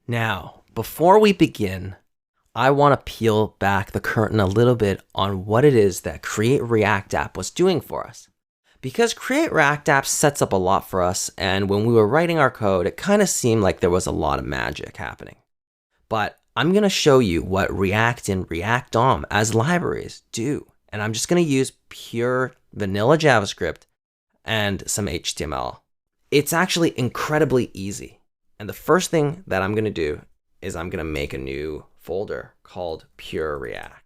Now, before we begin, I want to peel back the curtain a little bit on what it is that Create React App was doing for us. Because Create React App sets up a lot for us, and when we were writing our code, it kind of seemed like there was a lot of magic happening. But I'm going to show you what React and ReactDOM as libraries do. And I'm just going to use pure vanilla JavaScript and some HTML. It's actually incredibly easy. And the first thing that I'm going to do is I'm going to make a new folder called Pure React.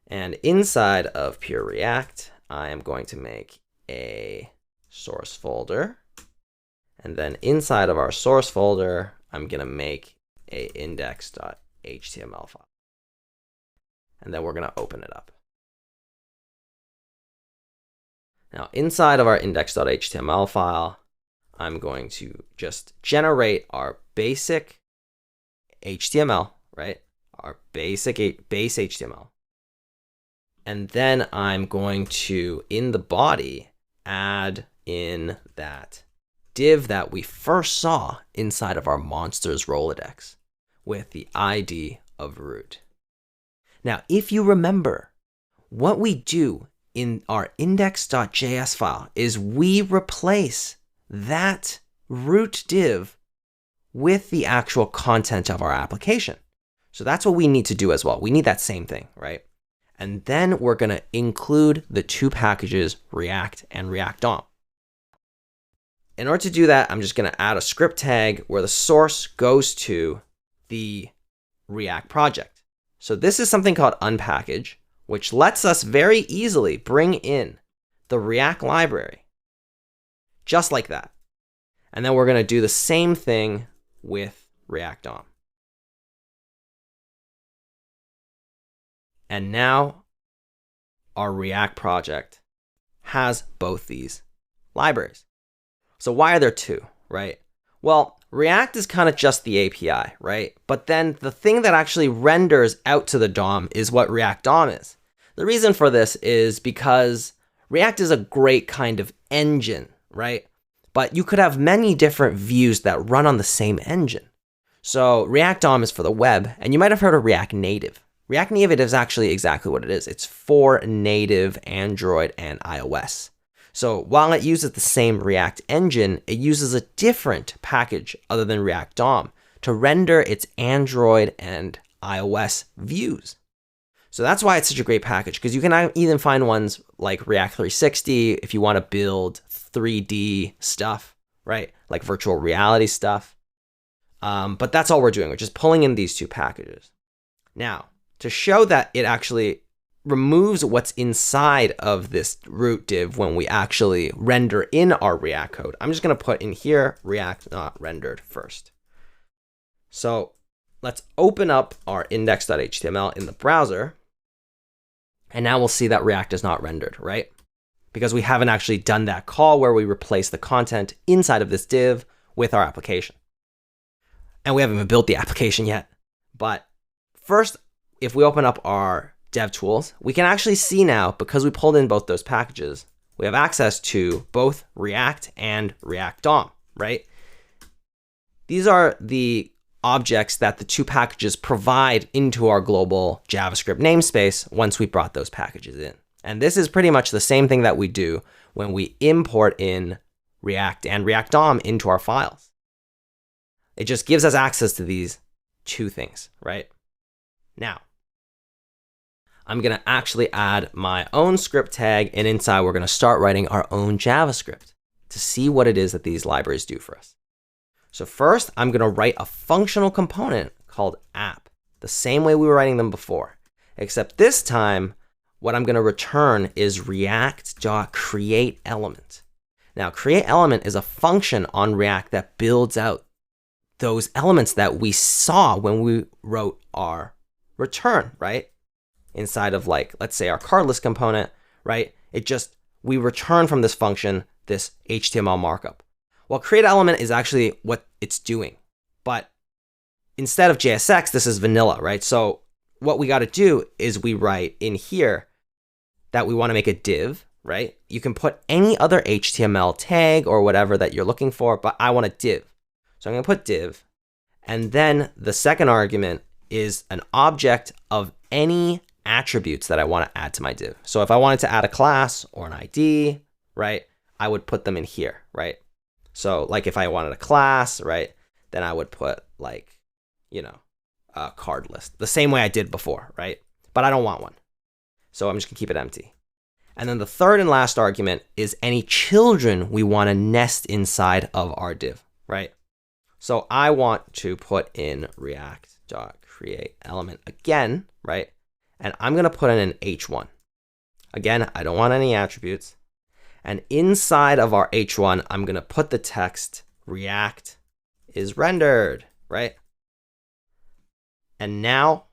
And inside of Pure React, I am going to make a source folder. And then inside of our source folder, I'm going to make a index.html file. And then we're going to open it up. Now, inside of our index.html file, I'm going to just generate our basic HTML, right? Our base HTML. And then I'm going to, in the body, add in that div that we first saw inside of our monsters Rolodex with the ID of root. Now, if you remember, what we do in our index.js file is we replace that root div with the actual content of our application. So that's what we need to do as well. We need that same thing, right? And then we're going to include the two packages, React and ReactDOM. In order to do that, I'm just going to add a script tag where the source goes to the React project. So this is something called unpackage, which lets us very easily bring in the React library, just like that. And then we're going to do the same thing with ReactDOM. And now our React project has both these libraries. So why are there two, right? Well, React is kind of just the API, right? But then the thing that actually renders out to the DOM is what ReactDOM is. The reason for this is because React is a great kind of engine, right? But you could have many different views that run on the same engine. So ReactDOM is for the web, and you might have heard of React Native. React Native is actually exactly what it is. It's for native Android and iOS. So while it uses the same React engine, it uses a different package other than ReactDOM to render its Android and iOS views. So that's why it's such a great package, because you can even find ones like React 360 if you want to build 3D stuff, right? Like virtual reality stuff. But that's all we're doing. We're just pulling in these two packages. Now, to show that it actually removes what's inside of this root div when we actually render in our React code, I'm just going to put in here React not rendered first. So let's open up our index.html in the browser. And now we'll see that React is not rendered, right? Because we haven't actually done that call where we replace the content inside of this div with our application. And we haven't even built the application yet. But first, if we open up our DevTools, we can actually see now, because we pulled in both those packages, we have access to both React and ReactDOM, right? These are the objects that the two packages provide into our global JavaScript namespace once we brought those packages in. And this is pretty much the same thing that we do when we import in React and ReactDOM into our files. It just gives us access to these two things, right? Now, I'm going to actually add my own script tag, and inside we're going to start writing our own JavaScript to see what it is that these libraries do for us. So first, I'm going to write a functional component called app, the same way we were writing them before, except this time, what I'm going to return is react.createElement. Now, createElement is a function on React that builds out those elements that we saw when we wrote our return, right? Inside of, like, let's say our card list component, right? We return from this function this HTML markup. Well, createElement is actually what it's doing. But instead of JSX, this is vanilla, right? So what we got to do is we write in here that we want to make a div, right? You can put any other HTML tag or whatever that you're looking for, but I want a div. So I'm going to put div. And then the second argument is an object of any attributes that I want to add to my div. So if I wanted to add a class or an ID, right, I would put them in here, right? So like if I wanted a class, right, then I would put like, a card list, the same way I did before, right? But I don't want one. So I'm just gonna keep it empty. And then the third and last argument is any children we want to nest inside of our div, right? So I want to put in react.createElement again, right? And I'm going to put in an h1. Again, I don't want any attributes. And inside of our h1, I'm going to put the text React is rendered, right? And now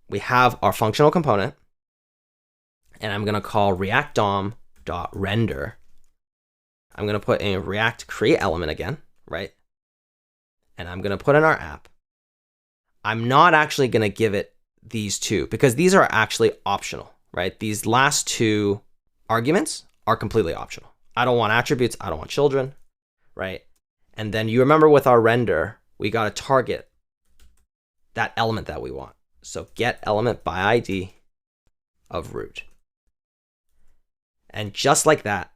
we have our functional component. And I'm going to call ReactDOM.render. I'm going to put in React create element again, right? And I'm going to put in our app. I'm not actually going to give it these two because these are actually optional, right? These last two arguments are completely optional. I don't want attributes. I don't want children, right? And then you remember with our render, we got to target that element that we want. So get element by ID of root. And just like that,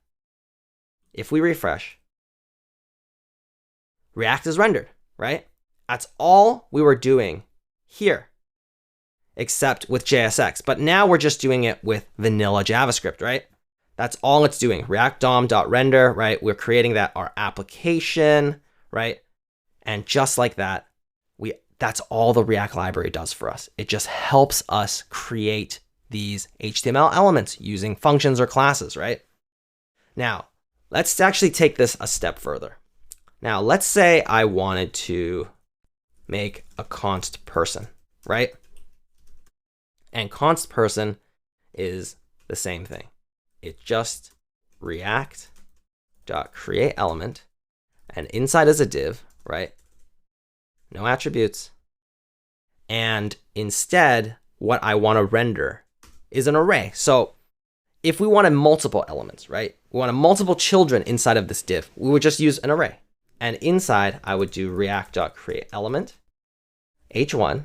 if we refresh, React is rendered, right? That's all we were doing here, except with JSX. But now we're just doing it with vanilla JavaScript, right? That's all it's doing. ReactDOM.render, right? We're creating our application, right? And just like that, that's all the React library does for us. It just helps us create these HTML elements using functions or classes, right? Now, let's actually take this a step further. Now, let's say I wanted to make a const person, right? And const person is the same thing. It's just react.createElement, and inside is a div, right? No attributes. And instead, what I want to render is an array. So if we wanted multiple elements, right? We wanted multiple children inside of this div, we would just use an array. And inside, I would do react.createElement, h1,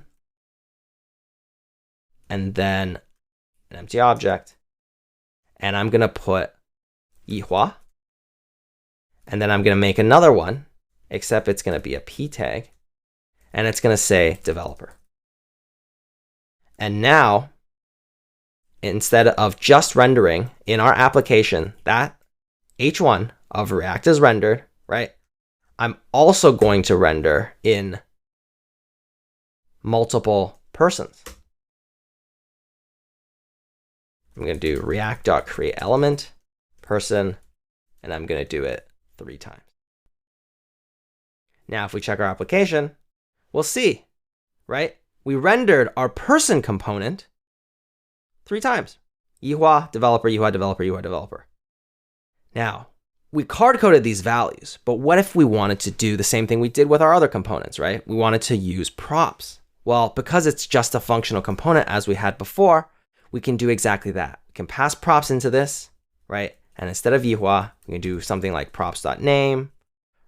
and then an empty object. And I'm going to put ihua. And then I'm going to make another one, except it's going to be a p tag. And it's going to say developer. And now, instead of just rendering in our application, that h1 of React is rendered, right? I'm also going to render in multiple persons. I'm going to do react.createElement, person, and I'm going to do it 3 times. Now, if we check our application, we'll see, right? We rendered our person component 3 times. Ihua, developer, ihua, developer, ihua, developer. Now, we hard-coded these values, but what if we wanted to do the same thing we did with our other components, right? We wanted to use props. Well, because it's just a functional component as we had before, we can do exactly that. We can pass props into this, right? And instead of ihua, we can do something like props.name,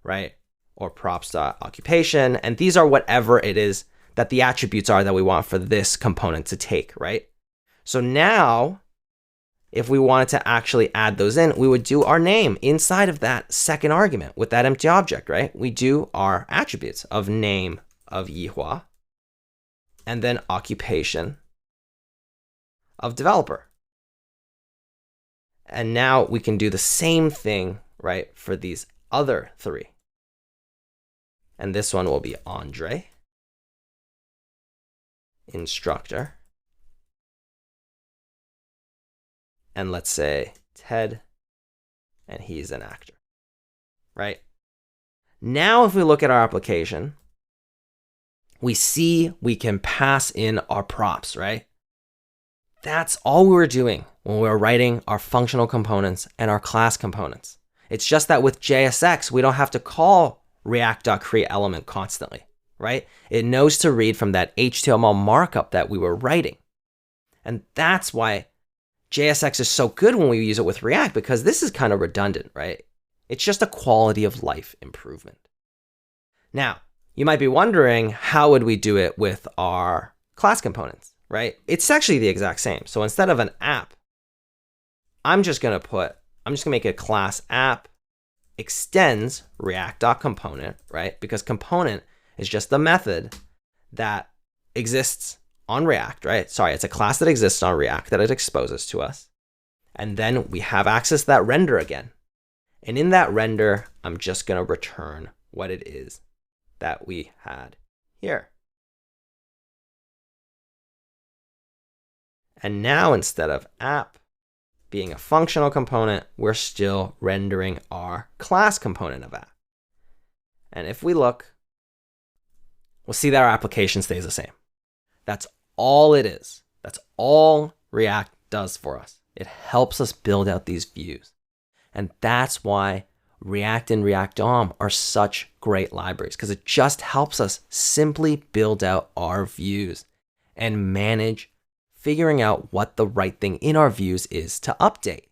right? Or props.occupation. And these are whatever it is that the attributes are that we want for this component to take, right? So now, if we wanted to actually add those in, we would do our name inside of that second argument with that empty object, right? We do our attributes of name of ihua and then occupation of developer. And now we can do the same thing, right, for these other 3. And this one will be Andre, instructor, and let's say Ted, and he's an actor, right? Now, if we look at our application, we see we can pass in our props, right? That's all we were doing when we were writing our functional components and our class components. It's just that with JSX, we don't have to call react.createElement constantly, right? It knows to read from that HTML markup that we were writing. And that's why JSX is so good when we use it with React, because this is kind of redundant, right? It's just a quality of life improvement. Now, You might be wondering, how would we do it with our class components, right? It's actually the exact same. So instead of an app, I'm just gonna make a class app extends React.component, right? Because component is just the method that exists on React, right? Sorry, it's a class that exists on React that it exposes to us. And then we have access to that render again. And in that render, I'm just gonna return what it is that we had here. And now instead of app being a functional component, we're still rendering our class component of app. And if we look, we'll see that our application stays the same. That's all it is. That's all React does for us. It helps us build out these views. And that's why React and ReactDOM are such great libraries, because it just helps us simply build out our views and manage figuring out what the right thing in our views is to update.